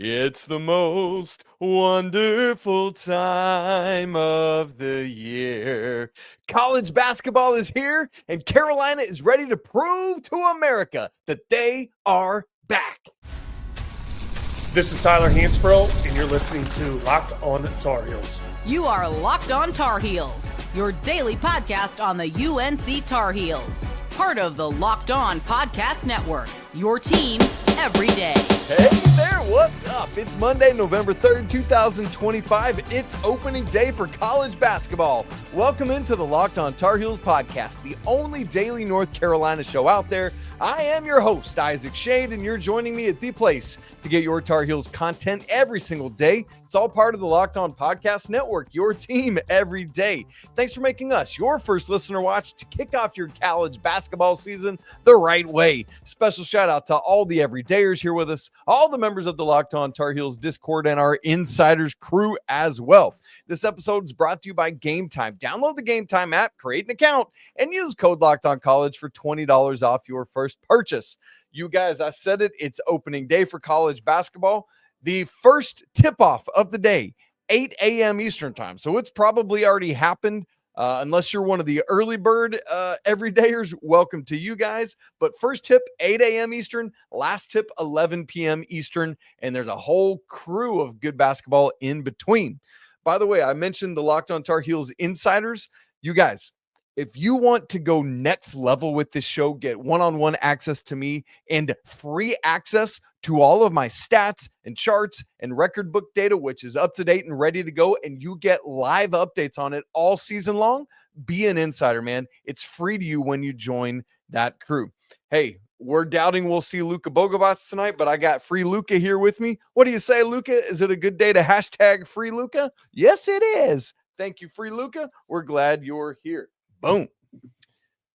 It's the most wonderful time of the year. College basketball is here, and Carolina is ready to prove to America that they are back. This is Tyler Hansbrough, and you're listening to Locked On Tar Heels. You are Locked On Tar Heels, your daily podcast on the UNC Tar Heels. Part of the Locked On Podcast Network, your team every day. Hey there, what's up? It's Monday, November 3rd, 2025. It's opening day for college basketball. Welcome into the Locked On Tar Heels podcast, the only daily North Carolina show out there. I am your host, Isaac Schade, and you're joining me at the place to get your Tar Heels content every single day. It's all part of the Locked On Podcast Network, your team every day. Thanks for making us your first listener watch to kick off your college basketball season the right way. Special shout out to all the everydayers here with us, all the members of the Locked On Tar Heels Discord, and our Insiders crew as well. This episode is brought to you by Game Time. Download the Game Time app, create an account, and use code LOCKEDONCollege for $20 off your first purchase. You guys, I said it, it's opening day for college basketball. The first tip-off of the day, 8 a.m. Eastern time. So it's probably already happened. Unless you're one of the early bird everydayers, welcome to you guys. But first tip, 8 a.m. Eastern. Last tip, 11 p.m. Eastern. And there's a whole crew of good basketball in between. By the way, I mentioned the Locked On Tar Heels Insiders. You guys, if you want to go next level with this show, get one-on-one access to me and free access to all of my stats and charts and record book data, which is up to date and ready to go, and you get live updates on it all season long, be an insider, man. It's free to you when you join that crew. Hey, we're doubting we'll see Luka Bogavac tonight, but I got free Luka here with me. What do you say, Luka? Is it a good day to hashtag free Luka? Yes, it is. Thank you, free Luka. We're glad you're here. Boom.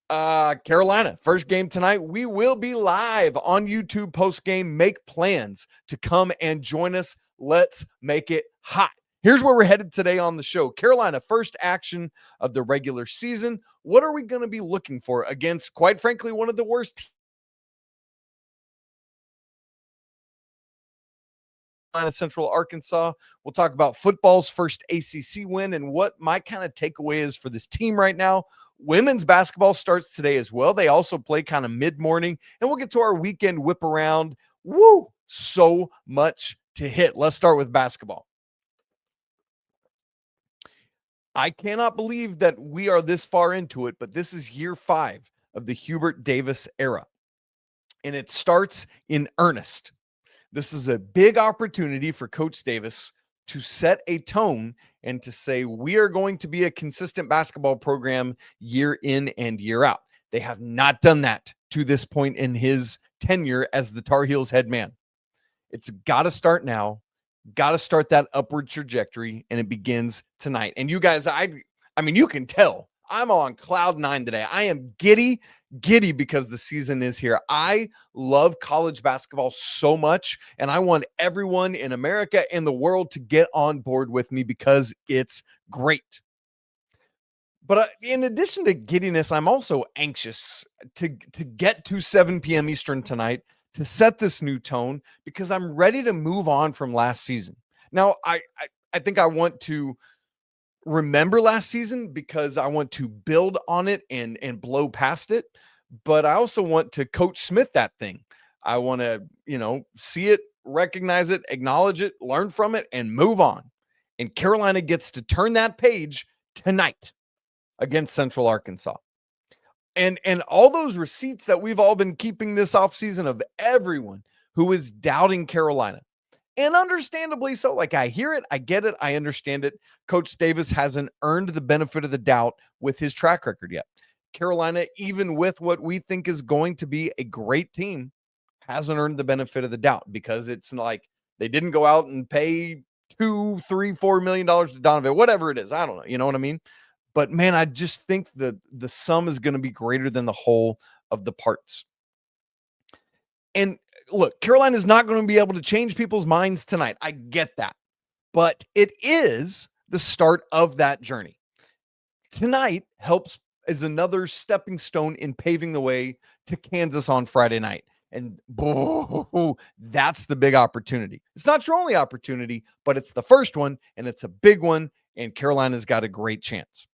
Carolina, first game tonight. We will be live on YouTube post-game. Make plans to come and join us. Let's make it hot. Here's where we're headed today on the show. Carolina, first action of the regular season. What are we going to be looking for against, quite frankly, one of the worst teams? Central Arkansas. We'll talk about football's first ACC win and what my kind of takeaway is for this team right now. Women's basketball starts today as well. They also play kind of mid-morning, and we'll get to our weekend whip around. Woo! So much to hit. Let's start with basketball. I cannot believe that we are this far into it, but this is year 5 of the Hubert Davis era, and it starts in earnest. This is a big opportunity for Coach Davis to set a tone and to say, we are going to be a consistent basketball program year in and year out. They have not done that to this point in his tenure as the Tar Heels head man. It's got to start now, got to start that upward trajectory, and it begins tonight. And you guys, I mean, you can tell I'm on cloud 9 today. I am giddy because the season is here. I love college basketball so much, and I want everyone in America and the world to get on board with me because it's great. But in addition to giddiness, I'm also anxious to get to 7 p.m. Eastern tonight to set this new tone because I'm ready to move on from last season. Now, I think I want to remember last season because I want to build on it and blow past it. But I also want to Coach Smith that thing. I want to, see it, recognize it, acknowledge it, learn from it, and move on. And Carolina gets to turn that page tonight against Central Arkansas. And all those receipts that we've all been keeping this offseason of everyone who is doubting Carolina. And understandably so. Like, I hear it, I get it, I understand it. Coach Davis hasn't earned the benefit of the doubt with his track record yet. Carolina, even with what we think is going to be a great team, hasn't earned the benefit of the doubt because it's like they didn't go out and pay $2, $3, $4 million to Donovan, whatever it is. I don't know. You know what I mean? But man, I just think the sum is going to be greater than the whole of the parts. And look, Carolina is not going to be able to change people's minds tonight. I get that. But it is the start of that journey. Tonight helps as another stepping stone in paving the way to Kansas on Friday night. And that's the big opportunity. It's not your only opportunity, but it's the first one, and it's a big one, and Carolina's got a great chance.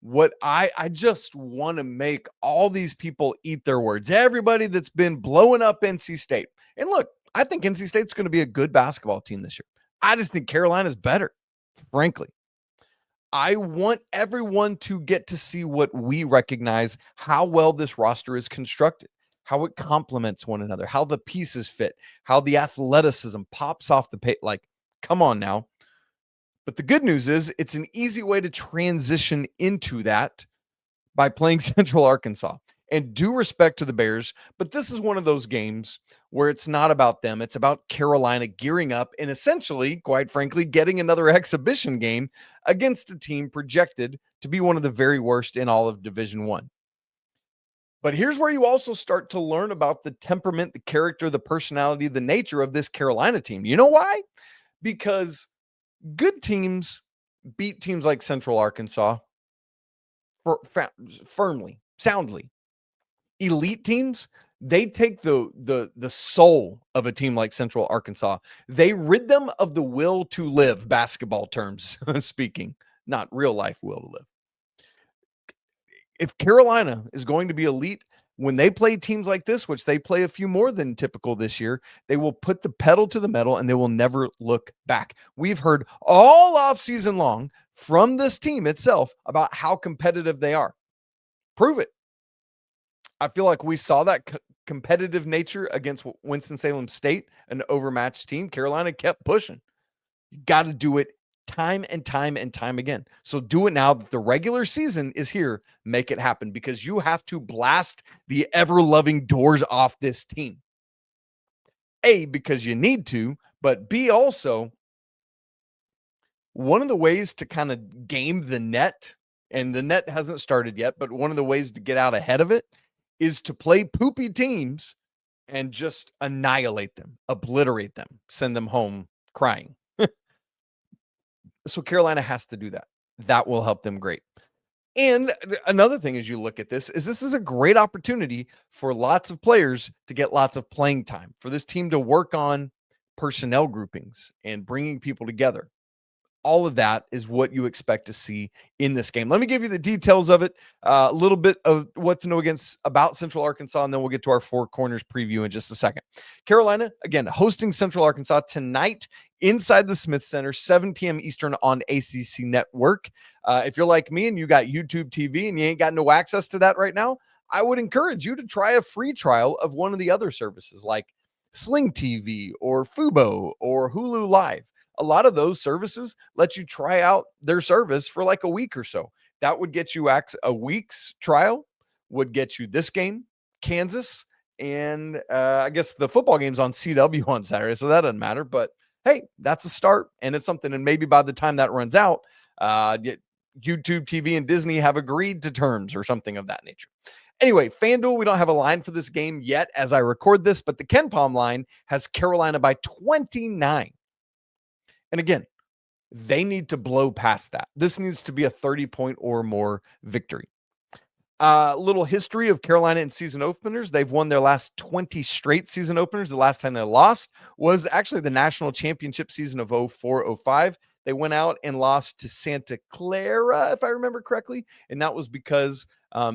What I just want to make all these people eat their words. Everybody that's been blowing up NC State. And look, I think NC State's going to be a good basketball team this year. I just think Carolina's better, frankly. I want everyone to get to see what we recognize, how well this roster is constructed, how it complements one another, how the pieces fit, how the athleticism pops off the page. Like, come on now. But the good news is it's an easy way to transition into that by playing Central Arkansas. And due respect to the Bears, but this is one of those games where it's not about them. It's about Carolina gearing up and essentially, quite frankly, getting another exhibition game against a team projected to be one of the very worst in all of Division I. But here's where you also start to learn about the temperament, the character, the personality, the nature of this Carolina team. You know why? Because good teams beat teams like Central Arkansas firmly, soundly. Elite teams, they take the soul of a team like Central Arkansas. They rid them of the will to live, basketball terms speaking, not real life will to live. If Carolina is going to be elite, when they play teams like this, which they play a few more than typical this year, they will put the pedal to the metal and they will never look back. We've heard all offseason long from this team itself about how competitive they are. Prove it. I feel like we saw that competitive nature against Winston-Salem State, an overmatched team. Carolina kept pushing. You got to do it time and time and time again. So do it now that the regular season is here. Make it happen because you have to blast the ever-loving doors off this team. A, because you need to, but B, also, one of the ways to kind of game the net, and the net hasn't started yet, but one of the ways to get out ahead of it is to play poopy teams and just annihilate them, obliterate them, send them home crying. So Carolina has to do that. That will help them great. And another thing as you look at this is a great opportunity for lots of players to get lots of playing time, for this team to work on personnel groupings and bringing people together. All of that is what you expect to see in this game. Let me give you the details of it, a little bit of what to know about Central Arkansas, and then we'll get to our Four Corners preview in just a second. Carolina, again, hosting Central Arkansas tonight inside the Smith Center, 7 p.m. Eastern on ACC Network. If you're like me and you got YouTube TV and you ain't got no access to that right now, I would encourage you to try a free trial of one of the other services like Sling TV or Fubo or Hulu Live. A lot of those services let you try out their service for like a week or so. That would get you a week's trial, would get you this game, Kansas, and I guess the football game's on CW on Saturday, so that doesn't matter. But hey, that's a start, and it's something. And maybe by the time that runs out, YouTube TV and Disney have agreed to terms or something of that nature. Anyway, FanDuel, we don't have a line for this game yet as I record this, but the KenPom line has Carolina by 29. And again, they need to blow past that. This needs to be a 30-point or more victory. Little history of Carolina in season openers. They've won their last 20 straight season openers. The last time they lost was actually the national championship season of 04-05. They went out and lost to Santa Clara, if I remember correctly. And that was because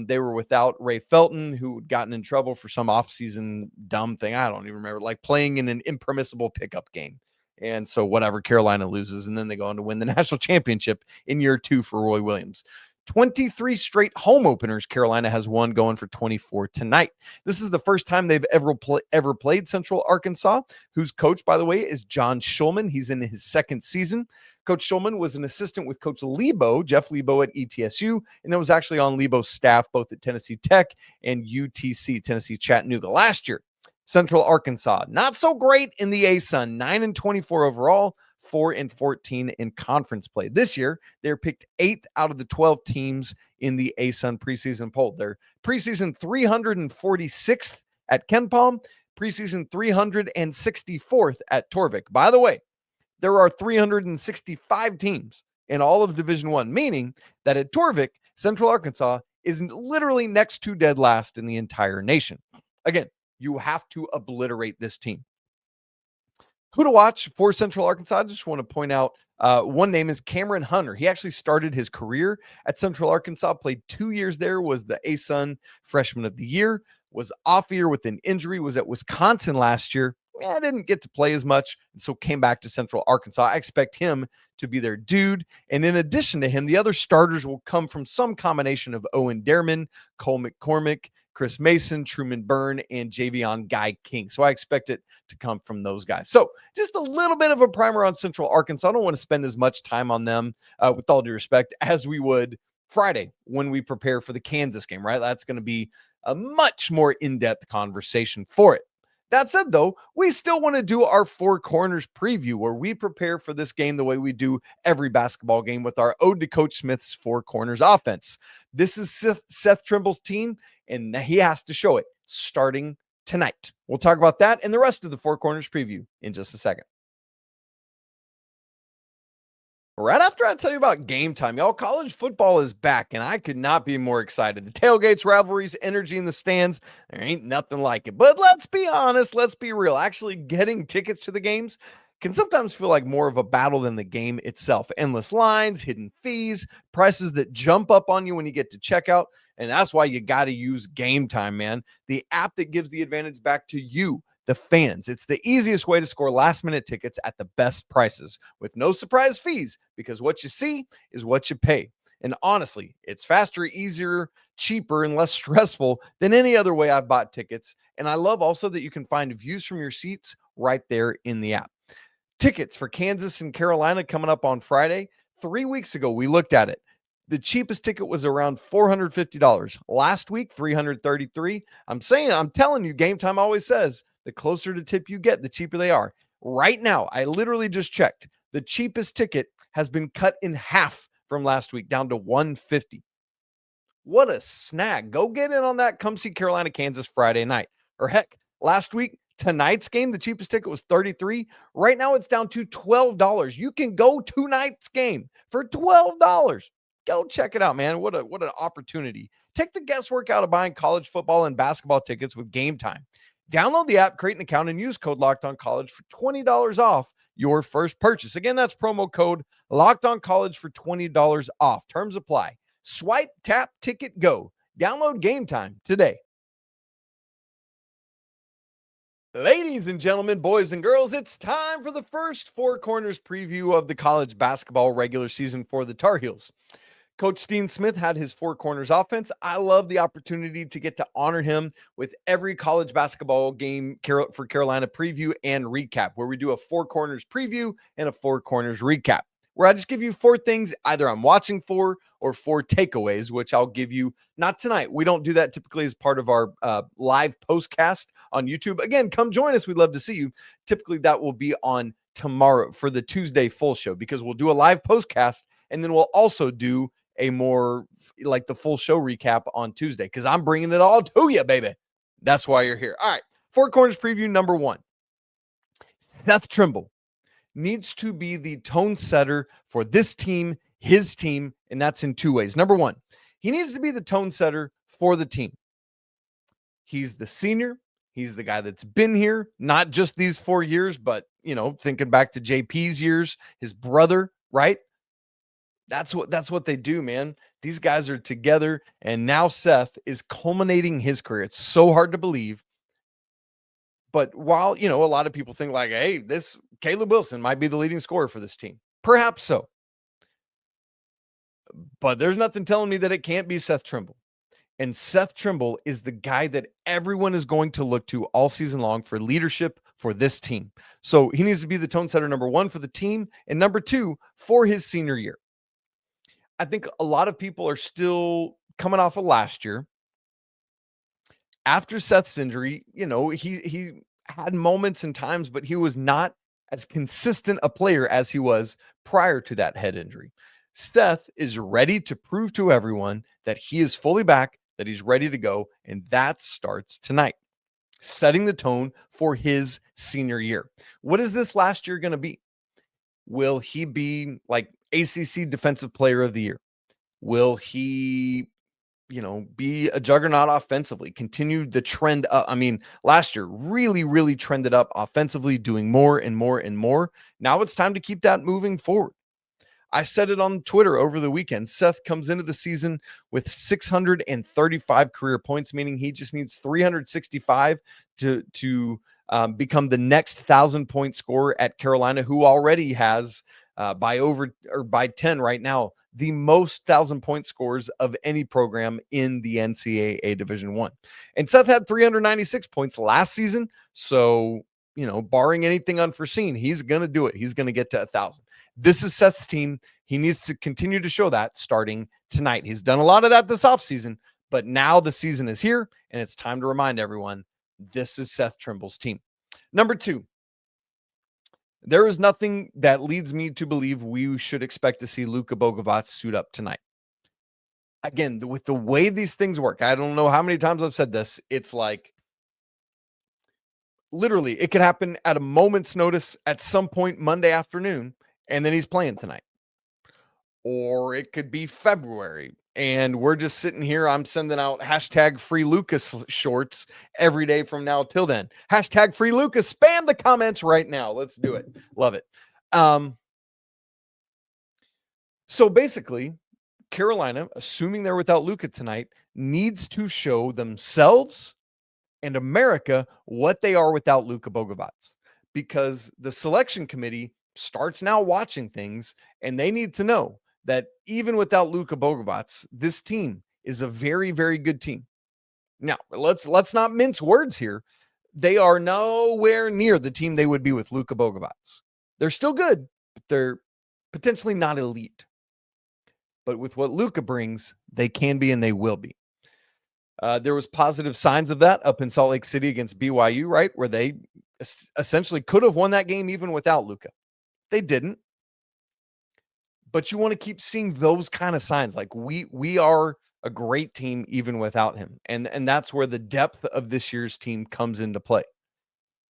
they were without Ray Felton, who had gotten in trouble for some offseason dumb thing. I don't even remember, like playing in an impermissible pickup game. And so whatever, Carolina loses, and then they go on to win the national championship in year 2 for Roy Williams. 23 straight home openers Carolina has won, going for 24 tonight. This is the first time they've ever played Central Arkansas, whose coach, by the way, is John Schulman. He's in his second season. Coach Schulman was an assistant with Coach Lebo, Jeff Lebo at ETSU, and then was actually on Lebo's staff both at Tennessee Tech and UTC, Tennessee Chattanooga, last year. Central Arkansas, not so great in the ASUN, 9-24 overall, 4-14 in conference play. This year, they're picked 8th out of the 12 teams in the ASUN preseason poll. They're preseason 346th at KenPom, preseason 364th at Torvik. By the way, there are 365 teams in all of Division I, meaning that at Torvik, Central Arkansas is literally next to dead last in the entire nation. Again, You have to obliterate this team. Who to watch for Central Arkansas? I just want to point out one name is Cameron Hunter. He actually started his career at Central Arkansas, played 2 years there, was the ASUN Freshman of the Year, was off year with an injury, was at Wisconsin last year. I didn't get to play as much, and so came back to Central Arkansas. I expect him to be their dude. And in addition to him, the other starters will come from some combination of Owen Dearman, Cole McCormick, Chris Mason, Truman Byrne, and Javion Guy King. So I expect it to come from those guys. So just a little bit of a primer on Central Arkansas. I don't want to spend as much time on them, with all due respect, as we would Friday when we prepare for the Kansas game, right? That's going to be a much more in-depth conversation for it. That said, though, we still want to do our Four Corners preview where we prepare for this game the way we do every basketball game with our Ode to Coach Smith's Four Corners offense. This is Seth Trimble's team, and he has to show it starting tonight. We'll talk about that and the rest of the Four Corners preview in just a second. Right after I tell you about game time, y'all, college football is back, and I could not be more excited. The tailgates, rivalries, energy in the stands, there ain't nothing like it. But let's be honest, let's be real. Actually getting tickets to the games can sometimes feel like more of a battle than the game itself. Endless lines, hidden fees, prices that jump up on you when you get to checkout, and that's why you got to use Game Time, man. The app that gives the advantage back to you, the fans. It's the easiest way to score last-minute tickets at the best prices with no surprise fees, because what you see is what you pay. And honestly, it's faster, easier, cheaper, and less stressful than any other way I've bought tickets. And I love also that you can find views from your seats right there in the app. Tickets for Kansas and Carolina coming up on Friday. 3 weeks ago, we looked at it. The cheapest ticket was around $450. Last week, $333. I'm telling you, Game Time always says the closer to tip you get, the cheaper they are. Right now, I literally just checked. The cheapest ticket has been cut in half from last week, down to $150. What a snag. Go get in on that. Come see Carolina, Kansas Friday night. Or heck, last week, tonight's game, the cheapest ticket was $33. Right now, it's down to $12. You can go tonight's game for $12. Go check it out, man. What an opportunity. Take the guesswork out of buying college football and basketball tickets with Game Time. Download the app, create an account, and use code LOCKEDONCollege for $20 off your first purchase. Again, that's promo code LOCKEDONCollege for $20 off. Terms apply. Swipe, tap, ticket, go. Download Game Time today. Ladies and gentlemen, boys and girls, it's time for the first Four Corners preview of the college basketball regular season for the Tar Heels. Coach Steen Smith had his Four Corners offense. I love the opportunity to get to honor him with every college basketball game for Carolina preview and recap, where we do a Four Corners preview and a Four Corners recap, where I just give you four things either I'm watching for or four takeaways, which I'll give you not tonight. We don't do that typically as part of our live postcast on YouTube. Again, come join us. We'd love to see you. Typically, that will be on tomorrow for the Tuesday full show, because we'll do a live postcast and then we'll also do a more like the full show recap on Tuesday, because I'm bringing it all to you, baby. That's why you're here. All right. Four Corners preview number one. Seth Trimble needs to be the tone setter for this team, his team, and that's in two ways. Number one, he needs to be the tone setter for the team. He's the senior. He's the guy that's been here, not just these 4 years, but, thinking back to JP's years, his brother, right? That's what they do, man. These guys are together, and now Seth is culminating his career. It's so hard to believe. But while, a lot of people think like, hey, this Caleb Wilson might be the leading scorer for this team. Perhaps so. But there's nothing telling me that it can't be Seth Trimble. And Seth Trimble is the guy that everyone is going to look to all season long for leadership for this team. So he needs to be the tone setter, number one, for the team, and number two, for his senior year. I think a lot of people are still coming off of last year. After Seth's injury, he had moments and times, but he was not as consistent a player as he was prior to that head injury. Seth is ready to prove to everyone that he is fully back, that he's ready to go, and that starts tonight, setting the tone for his senior year. What is this last year going to be? Will he be like ACC Defensive Player of the Year? Will he be a juggernaut offensively, continue the trend up. I mean, last year really, really trended up offensively, doing more and more and more. Now it's time to keep that moving forward. I said it on Twitter over the weekend. Seth comes into the season with 635 career points, meaning he just needs 365 to become the next 1,000-point scorer at Carolina, who already has by 10 right now the most 1,000-point scores of any program in the NCAA Division I. And Seth had 396 points last season, so barring anything unforeseen, he's going to do it. He's going to get to 1,000. This is Seth's team. He needs to continue to show that starting tonight. He's done a lot of that this offseason, but now the season is here, and it's time to remind everyone this is Seth Trimble's team. Number 2, there is nothing that leads me to believe we should expect to see Luka Bogavac suit up tonight. Again, with the way these things work, I don't know how many times I've said this. It's like literally it could happen at a moment's notice at some point Monday afternoon, and then he's playing tonight. Or it could be February, and we're just sitting here. I'm sending out hashtag free Lucas shorts every day from now till then. Hashtag free Lucas. Spam the comments right now. Let's do it. Love it. So basically, Carolina, assuming they're without Luka tonight, needs to show themselves and America what they are without Luka Bogavac, because the selection committee starts now watching things, and they need to know that even without Luka Bogavac, this team is a very, very good team. Now, let's not mince words here. They are nowhere near the team they would be with Luka Bogavac. They're still good, but they're potentially not elite. But with what Luka brings, they can be and they will be. There was positive signs of that up in Salt Lake City against BYU, right? Where they essentially could have won that game even without Luka. They didn't. But you want to keep seeing those kind of signs. Like we are a great team even without him. And that's where the depth of this year's team comes into play.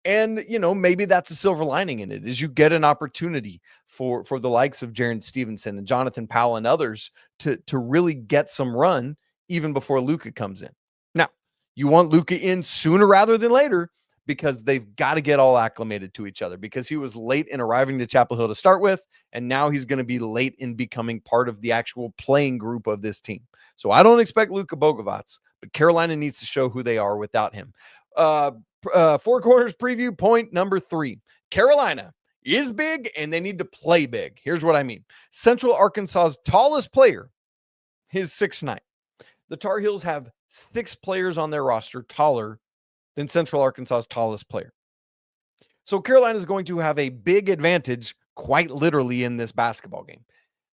And, maybe that's a silver lining in it, is you get an opportunity for the likes of Jarin Stevenson and Jonathan Powell and others to really get some run even before Luka comes in. Now, you want Luka in sooner rather than later, because they've got to get all acclimated to each other, because he was late in arriving to Chapel Hill to start with, and now he's going to be late in becoming part of the actual playing group of this team. So I don't expect Luka Bogavac, but Carolina needs to show who they are without him. Four Corners preview point number 3. Carolina is big, and they need to play big. Here's what I mean. Central Arkansas's tallest player is 6'9". The Tar Heels have 6 players on their roster taller than Central Arkansas's tallest player. So Carolina is going to have a big advantage, quite literally, in this basketball game,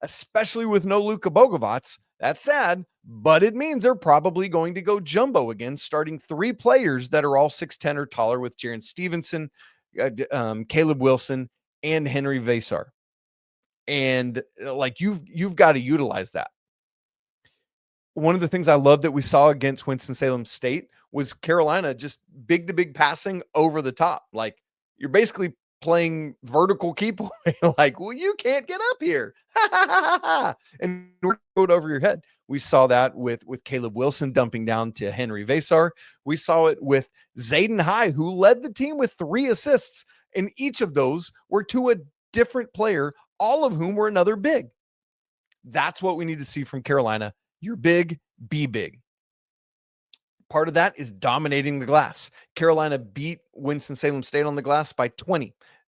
especially with no Luka Bogavac. That's sad, but it means they're probably going to go jumbo again, starting 3 players that are all 6'10" or taller, with Jarin Stevenson, Caleb Wilson, and Henri Veesaar. And you've got to utilize that. One of the things I love that we saw against Winston-Salem State was Carolina just big to big passing over the top. Like, you're basically playing vertical keep away. Like, well, you can't get up here. And throw it over your head. We saw that with Caleb Wilson dumping down to Henri Veesaar. We saw it with Zayden High, who led the team with 3 assists. And each of those were to a different player, all of whom were another big. That's what we need to see from Carolina. You're big, be big. Part of that is dominating the glass. Carolina beat Winston-Salem State on the glass by 20.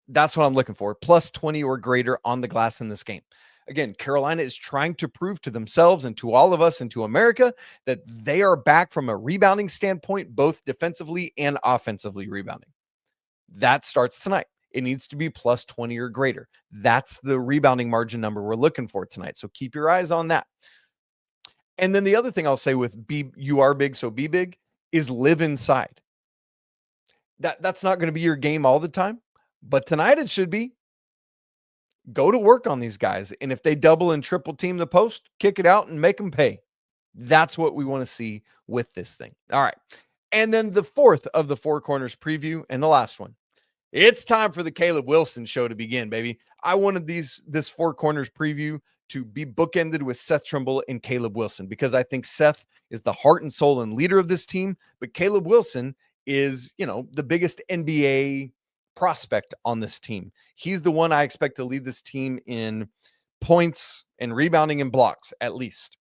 That's what I'm looking for. Plus 20 or greater on the glass in this game. Again, Carolina is trying to prove to themselves and to all of us and to America that they are back from a rebounding standpoint, both defensively and offensively rebounding. That starts tonight. It needs to be plus 20 or greater. That's the rebounding margin number we're looking for tonight. So keep your eyes on that. And then the other thing I'll say with you are big, so be big, is live inside. That's not going to be your game all the time, but tonight it should be. Go to work on these guys. And if they double and triple team the post, kick it out and make them pay. That's what we want to see with this thing. All right. And then the fourth of the Four Corners preview, and the last one. It's time for the Caleb Wilson show to begin, baby. I wanted this Four Corners preview to be bookended with Seth Trimble and Caleb Wilson, because I think Seth is the heart and soul and leader of this team, but Caleb Wilson is, the biggest NBA prospect on this team. He's the one I expect to lead this team in points and rebounding and blocks, at least.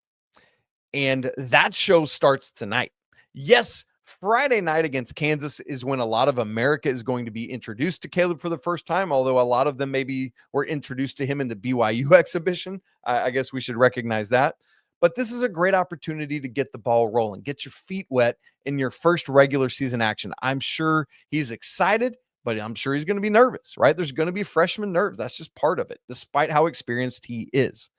And that show starts tonight. Yes, Friday night against Kansas is when a lot of America is going to be introduced to Caleb for the first time, although a lot of them maybe were introduced to him in the BYU exhibition. I guess we should recognize that. But this is a great opportunity to get the ball rolling, get your feet wet in your first regular season action. I'm sure he's excited, but I'm sure he's going to be nervous, right? There's going to be freshman nerves. That's just part of it, despite how experienced he is.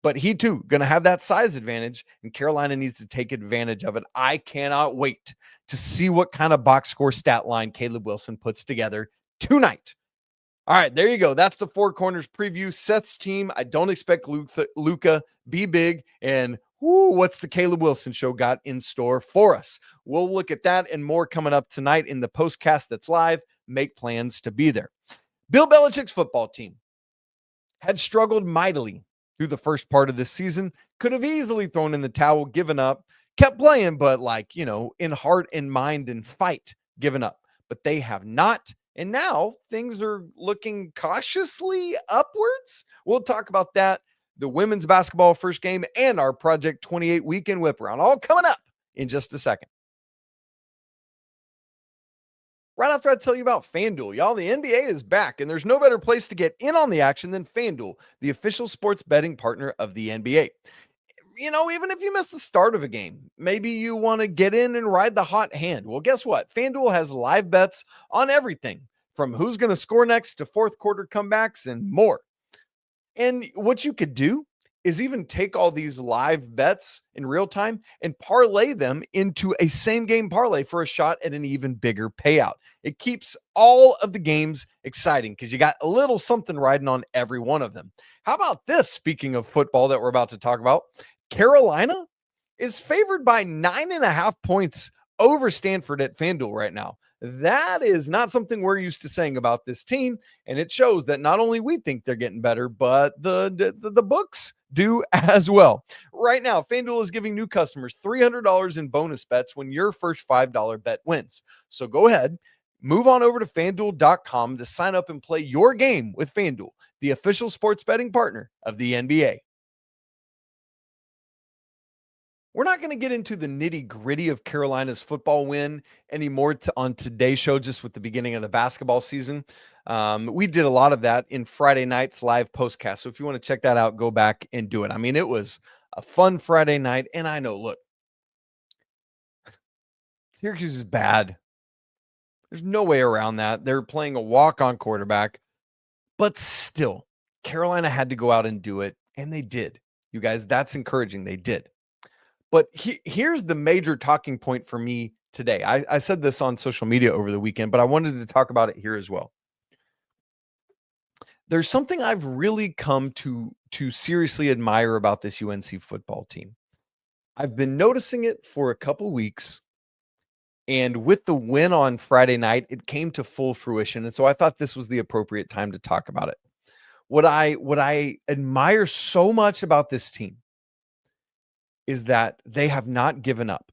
But he too going to have that size advantage, and Carolina needs to take advantage of it. I cannot wait to see what kind of box score stat line Caleb Wilson puts together tonight. All right, there you go. That's the Four Corners preview. Seth's team. I don't expect Luka be big. And what's the Caleb Wilson show got in store for us? We'll look at that and more coming up tonight in the postcast that's live. Make plans to be there. Bill Belichick's football team had struggled mightily through the first part of this season. Could have easily thrown in the towel, given up, kept playing, but in heart and mind and fight, given up. But they have not. And now things are looking cautiously upwards. We'll talk about that, the women's basketball first game, and our Project 28 weekend whip around, all coming up in just a second. Right after I tell you about FanDuel, y'all, the NBA is back, and there's no better place to get in on the action than FanDuel, the official sports betting partner of the NBA. Even if you miss the start of a game, maybe you want to get in and ride the hot hand. Well, guess what? FanDuel has live bets on everything from who's going to score next to fourth quarter comebacks and more. And what you could do is even take all these live bets in real time and parlay them into a same game parlay for a shot at an even bigger payout. It keeps all of the games exciting because you got a little something riding on every one of them. How about this? Speaking of football that we're about to talk about, Carolina is favored by 9.5 points over Stanford at FanDuel right now. That is not something we're used to saying about this team, and it shows that not only we think they're getting better, but the books do as well. Right now, FanDuel is giving new customers $300 in bonus bets when your first $5 bet wins. So go ahead, move on over to FanDuel.com to sign up and play your game with FanDuel, the official sports betting partner of the NBA. We're not going to get into the nitty-gritty of Carolina's football win anymore on today's show, just with the beginning of the basketball season. We did a lot of that in Friday night's live postcast. So if you want to check that out, go back and do it. I mean, it was a fun Friday night. And I know, look, Syracuse is bad. There's no way around that. They're playing a walk-on quarterback. But still, Carolina had to go out and do it. And they did. You guys, that's encouraging. They did. But here's the major talking point for me today. I said this on social media over the weekend, but I wanted to talk about it here as well. There's something I've really come to seriously admire about this UNC football team. I've been noticing it for a couple weeks, and with the win on Friday night, it came to full fruition. And so I thought this was the appropriate time to talk about it. What I admire so much about this team is that they have not given up.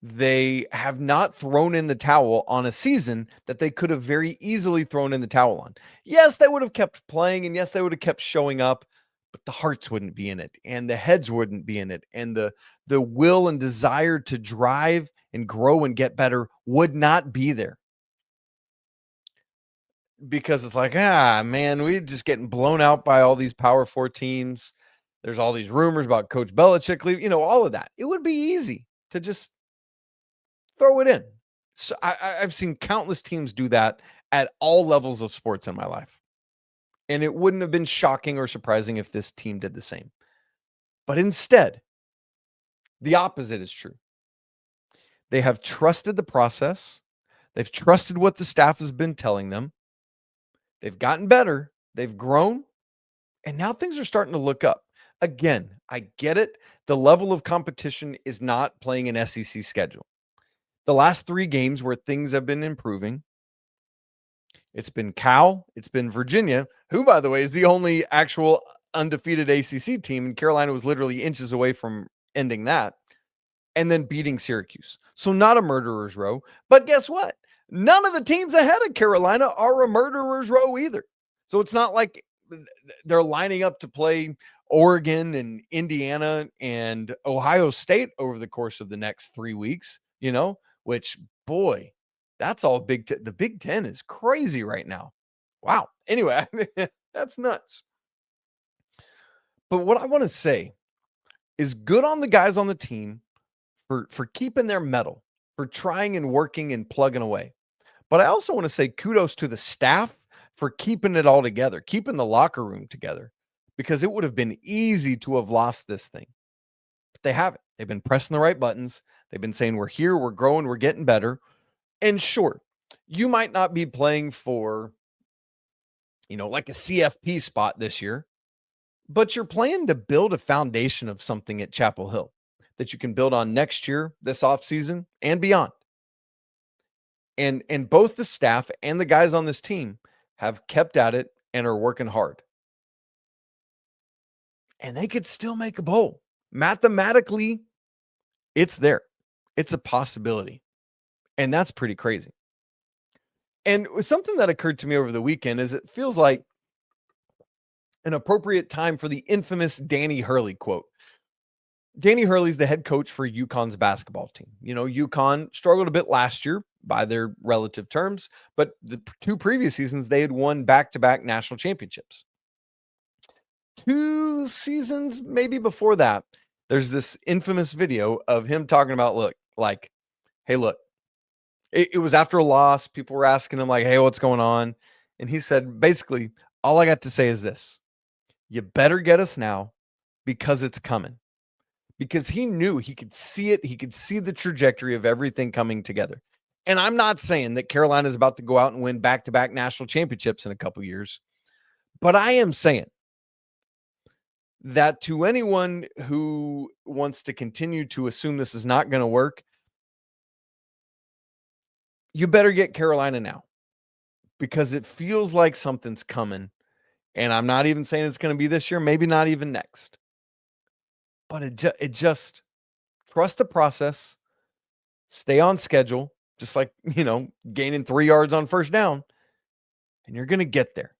They have not thrown in the towel on a season that they could have very easily thrown in the towel on. Yes, they would have kept playing, and yes, they would have kept showing up, but the hearts wouldn't be in it, and the heads wouldn't be in it, and the will and desire to drive and grow and get better would not be there. Because it's like, man, we're just getting blown out by all these Power 4 teams. There's all these rumors about Coach Belichick leaving, all of that. It would be easy to just throw it in. So I've seen countless teams do that at all levels of sports in my life. And it wouldn't have been shocking or surprising if this team did the same. But instead, the opposite is true. They have trusted the process. They've trusted what the staff has been telling them. They've gotten better. They've grown. And now things are starting to look up. Again, I get it. The level of competition is not playing an SEC schedule. The last 3 games where things have been improving, It's been Cal. It's been Virginia, who, by the way, is the only actual undefeated ACC team. And Carolina was literally inches away from ending that. And then beating Syracuse. So not a murderer's row. But guess what? None of the teams ahead of Carolina are a murderer's row either. So it's not like they're lining up to play Oregon and Indiana and Ohio State over the course of the next 3 weeks, which, boy, that's all the Big Ten is crazy right now. Wow. Anyway, that's nuts. But what I want to say is good on the guys on the team for keeping their mettle, for trying and working and plugging away. But I also want to say kudos to the staff for keeping it all together, keeping the locker room together, because it would have been easy to have lost this thing. But they haven't. They've been pressing the right buttons. They've been saying, we're here, we're growing, we're getting better. And sure, you might not be playing for, like a CFP spot this year, but you're playing to build a foundation of something at Chapel Hill that you can build on next year, this offseason, and beyond. And both the staff and the guys on this team have kept at it and are working hard. And they could still make a bowl. Mathematically, it's there. It's a possibility. And that's pretty crazy. And something that occurred to me over the weekend is it feels like an appropriate time for the infamous Danny Hurley quote. Danny Hurley's the head coach for UConn's basketball team. UConn struggled a bit last year by their relative terms, but the 2 previous seasons, they had won back-to-back national championships. 2 seasons, maybe before that, there's this infamous video of him talking about, hey, look, it was after a loss. People were asking him, hey, what's going on? And he said, basically, all I got to say is this: you better get us now because it's coming. Because he knew, he could see it. He could see the trajectory of everything coming together. And I'm not saying that Carolina is about to go out and win back-to-back national championships in a couple years, but I am saying that to anyone who wants to continue to assume this is not going to work, you better get Carolina now, because it feels like something's coming. And I'm not even saying it's going to be this year, maybe not even next. But it just trust the process, stay on schedule, just like, gaining 3 yards on first down, and you're going to get there.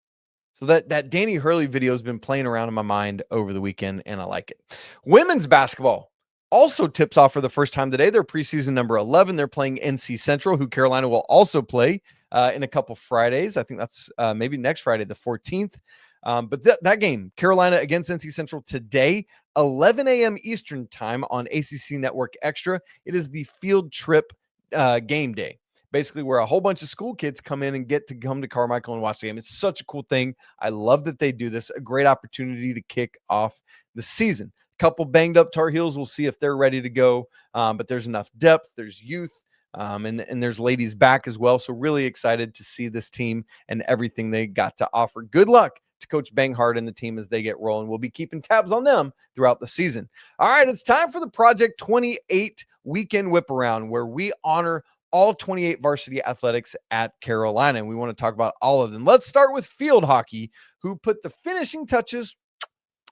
So that Danny Hurley video has been playing around in my mind over the weekend, and I like it. Women's basketball also tips off for the first time today. They're preseason number 11. They're playing NC Central, who Carolina will also play in a couple Fridays. I think that's maybe next Friday, the 14th. But that game, Carolina against NC Central today, 11 a.m. Eastern time on ACC Network Extra. It is the field trip game day, basically where a whole bunch of school kids come in and get to come to Carmichael and watch the game. It's such a cool thing. I love that they do this. A great opportunity to kick off the season. Couple banged up Tar Heels. We'll see if they're ready to go. But there's enough depth. There's youth. And there's ladies back as well. So really excited to see this team and everything they got to offer. Good luck to Coach Banghart and the team as they get rolling. We'll be keeping tabs on them throughout the season. All right, it's time for the Project 28 Weekend Whip Around, where we honor all 28 varsity athletics at Carolina, and we want to talk about all of them. Let's start with field hockey, who put the finishing touches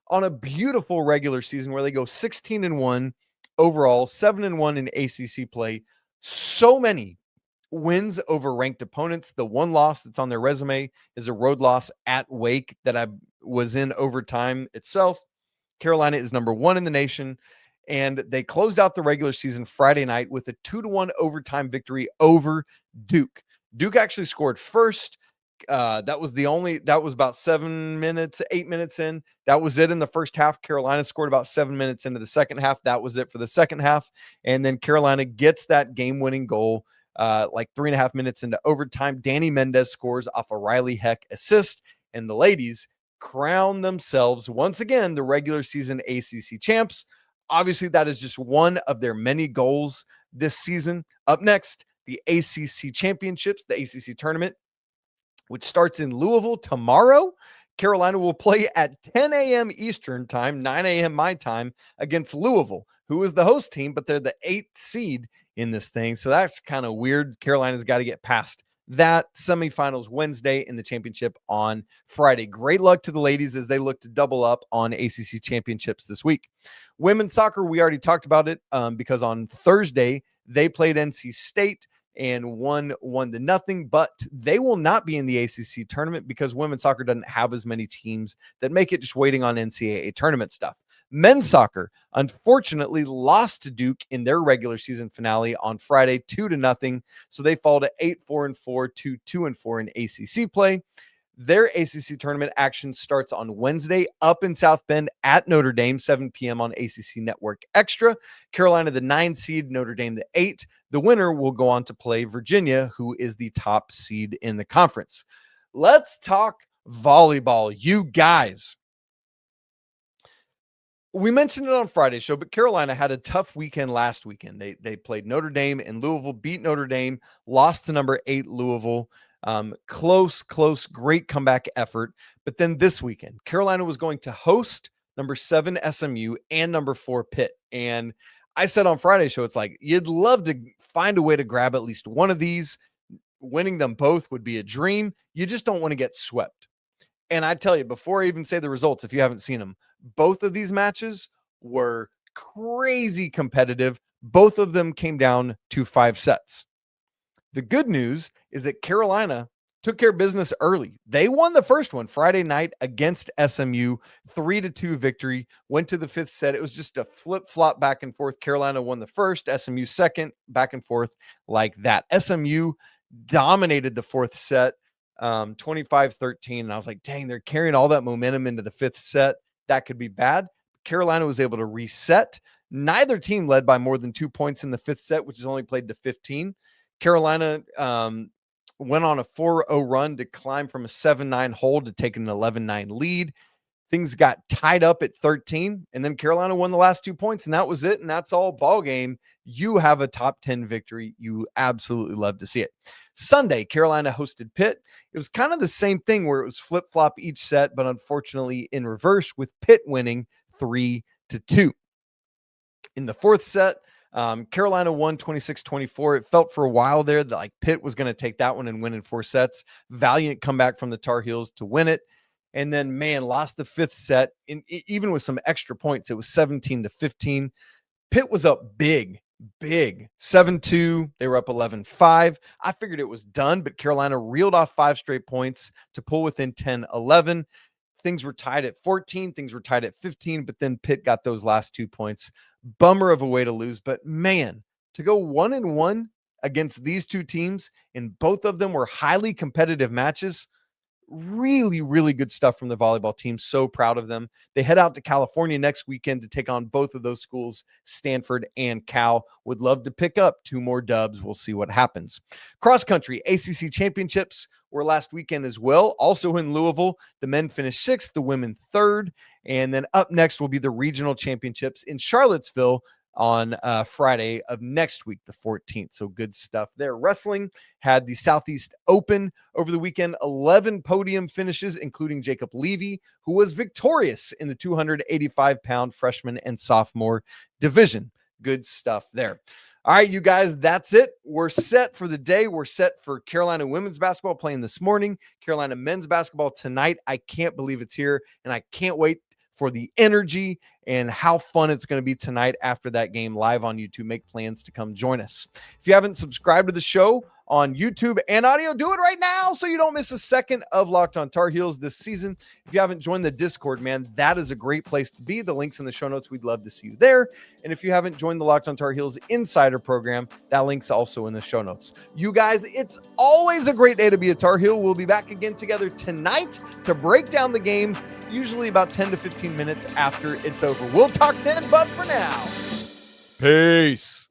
on a beautiful regular season where they go 16-1 overall, 7-1 in ACC play. So many wins over ranked opponents. The one loss that's on their resume is a road loss at Wake that I was in overtime itself. Carolina is number 1 in the nation, and they closed out the regular season Friday night with a 2-1 overtime victory over Duke. Duke actually scored first. That was about 8 minutes in. That was it in the first half. Carolina scored about 7 minutes into the second half. That was it for the second half. And then Carolina gets that game-winning goal 3.5 minutes into overtime. Danny Mendez scores off a Riley Heck assist, and the ladies crown themselves once again the regular season ACC champs. Obviously, that is just one of their many goals this season. Up next, the ACC championships, the ACC tournament, which starts in Louisville tomorrow. Carolina will play at 10 a.m. Eastern time, 9 a.m. my time, against Louisville, who is the host team, but they're the 8th seed in this thing. So that's kind of weird. Carolina's got to get past that, semifinals Wednesday, and the championship on Friday. Great luck to the ladies as they look to double up on ACC championships this week. Women's soccer, we already talked about it because on Thursday they played NC State and won 1-0, but they will not be in the ACC tournament because women's soccer doesn't have as many teams that make it, just waiting on NCAA tournament stuff. Men's soccer, unfortunately, lost to Duke in their regular season finale on Friday, 2-0. So they fall to 8-4-4 to 2-4 in ACC play. Their ACC tournament action starts on Wednesday up in South Bend at Notre Dame, 7 p.m. on ACC Network Extra. Carolina, the 9 seed, Notre Dame, the 8. The winner will go on to play Virginia, who is the top seed in the conference. Let's talk volleyball, you guys. We mentioned it on Friday's show, but Carolina had a tough weekend last weekend. They played Notre Dame in Louisville, beat Notre Dame, lost to number 8 Louisville. Close, great comeback effort. But then this weekend, Carolina was going to host number 7 SMU and number 4 Pitt. And I said on Friday's show, it's like, you'd love to find a way to grab at least one of these. Winning them both would be a dream. You just don't want to get swept. And I tell you, before I even say the results, if you haven't seen them, both of these matches were crazy competitive. Both of them came down to 5 sets. The good news is that Carolina took care of business early. They won the first one Friday night against SMU, 3-2 victory, went to the 5th set. It was just a flip-flop back and forth. Carolina won the first, SMU second, back and forth like that. SMU dominated the 4th set, 25-13. And I was like, dang, they're carrying all that momentum into the 5th set. That could be bad. Carolina was able to reset. Neither team led by more than 2 points in the 5th set, which is only played to 15. Carolina went on a 4-0 run to climb from a 7-9 hold to take an 11-9 lead. Things got tied up at 13, and then Carolina won the last 2 points, and that was it, and that's all ball game. You have a top 10 victory. You absolutely love to see it. Sunday, Carolina hosted Pitt. It was kind of the same thing where it was flip-flop each set, but unfortunately in reverse, with Pitt winning 3-2. In the 4th set, Carolina won 26-24. It felt for a while there that like Pitt was going to take that one and win in 4 sets. Valiant comeback from the Tar Heels to win it. And then, man, lost the 5th set. Even with some extra points, it was 17-15. Pitt was up big. 7-2. They were up 11-5. I figured it was done, but Carolina reeled off 5 straight points to pull within 10-11. Things were tied at 14. Things were tied at 15, but then Pitt got those last 2 points. Bummer of a way to lose, but man, to go 1-1 against these 2 teams, and both of them were highly competitive matches. Really, really good stuff from the volleyball team. So proud of them. They head out to California next weekend to take on both of those schools, Stanford and Cal. Would love to pick up 2 more dubs. We'll see what happens. Cross country ACC championships were last weekend as well. Also in Louisville, the men finished 6th, the women 3rd. And then up next will be the regional championships in Charlottesville on Friday of next week, the 14th. So good stuff there. Wrestling had the Southeast Open over the weekend, 11 podium finishes, including Jacob Levy, who was victorious in the 285-pound freshman and sophomore division. Good stuff there. All right, you guys, that's it. We're set for the day. We're set for Carolina women's basketball playing this morning, Carolina men's basketball tonight. I can't believe it's here, and I can't wait for the energy and how fun it's going to be tonight after that game live on YouTube. Make plans to come join us. If you haven't subscribed to the show on YouTube and audio, do it right now so you don't miss a second of Locked On Tar Heels this season. If you haven't joined the Discord, man, that is a great place to be. The link's in the show notes. We'd love to see you there. And if you haven't joined the Locked On Tar Heels Insider program, that link's also in the show notes. You guys, it's always a great day to be a Tar Heel. We'll be back again together tonight to break down the game, usually about 10 to 15 minutes after it's over. We'll talk then, but for now, peace.